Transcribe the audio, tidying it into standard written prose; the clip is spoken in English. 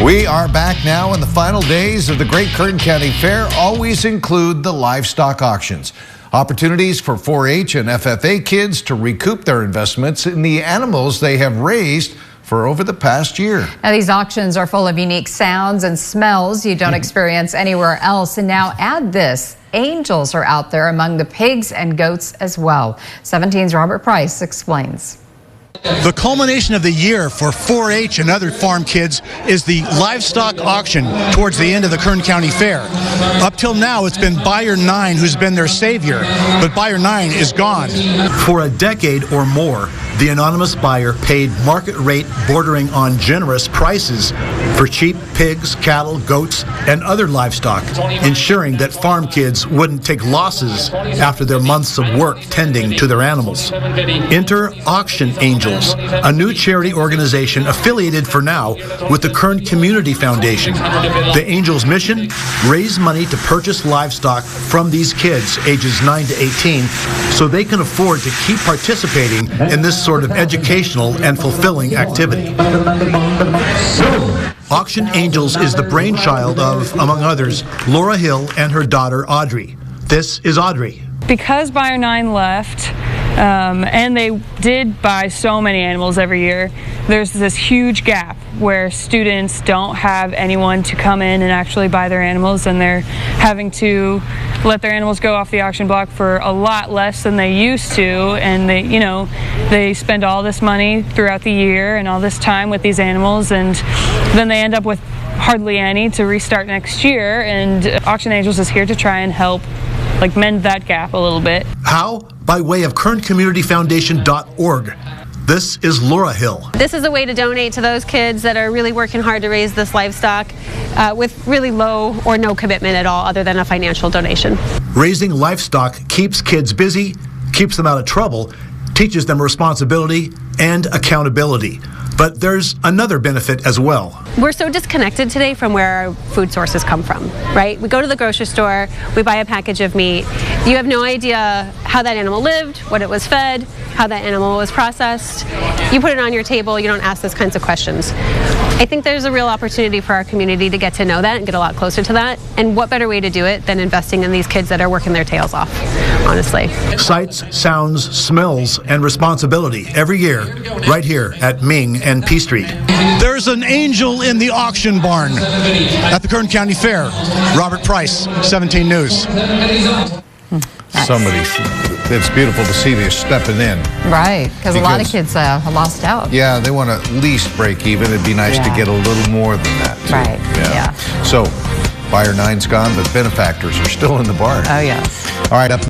We are back now, and the final days of the Great Kern County Fair always include the livestock auctions. Opportunities for 4-H and FFA kids to recoup their investments in the animals they have raised for over the past year. Now, these auctions are full of unique sounds and smells you don't experience anywhere else. And now add this, angels are out there among the pigs and goats as well. 17's Robert Price explains. The culmination of the year for 4-H and other farm kids is the livestock auction towards the end of the Kern County Fair. Up till now, it's been Buyer 9 who's been their savior, but Buyer 9 is gone. For a decade or more, the anonymous buyer paid market rate bordering on generous prices for sheep, pigs, cattle, goats, and other livestock, ensuring that farm kids wouldn't take losses after their months of work tending to their animals. Enter Auction Angels, a new charity organization affiliated for now with the Kern Community Foundation. The Angels' mission? Raise money to purchase livestock from these kids ages 9 to 18 so they can afford to keep participating in this sort of educational and fulfilling activity. Auction Angels is the brainchild of, among others, Laura Hill and her daughter Audrey. This is Audrey. Because Buyer 9 left, and they did buy so many animals every year, there's this huge gap where students don't have anyone to come in and actually buy their animals, and they're having to let their animals go off the auction block for a lot less than they used to, and they spend all this money throughout the year and all this time with these animals, and then they end up with hardly any to restart next year. And Auction Angels is here to try and help mend that gap a little bit. How? By way of kerncommunityfoundation.org. This is Laura Hill. This is a way to donate to those kids that are really working hard to raise this livestock with really low or no commitment at all other than a financial donation. Raising livestock keeps kids busy, keeps them out of trouble, teaches them responsibility and accountability. But there's another benefit as well. We're so disconnected today from where our food sources come from, right? We go to the grocery store, we buy a package of meat. You have no idea how that animal lived, what it was fed, how that animal was processed. You put it on your table, you don't ask those kinds of questions. I think there's a real opportunity for our community to get to know that and get a lot closer to that. And what better way to do it than investing in these kids that are working their tails off, honestly. Sights, sounds, smells, and responsibility every year, right here at Ming and P Street. There's an angel in the auction barn at the Kern County Fair. Robert Price, 17 News. It's beautiful to see this stepping in. Right, because a lot of kids lost out. Yeah, they want to at least break even. It'd be nice to get a little more than that, too. Right, yeah. So, Buyer 9's gone, but benefactors are still in the barn. Oh, yes. All right, up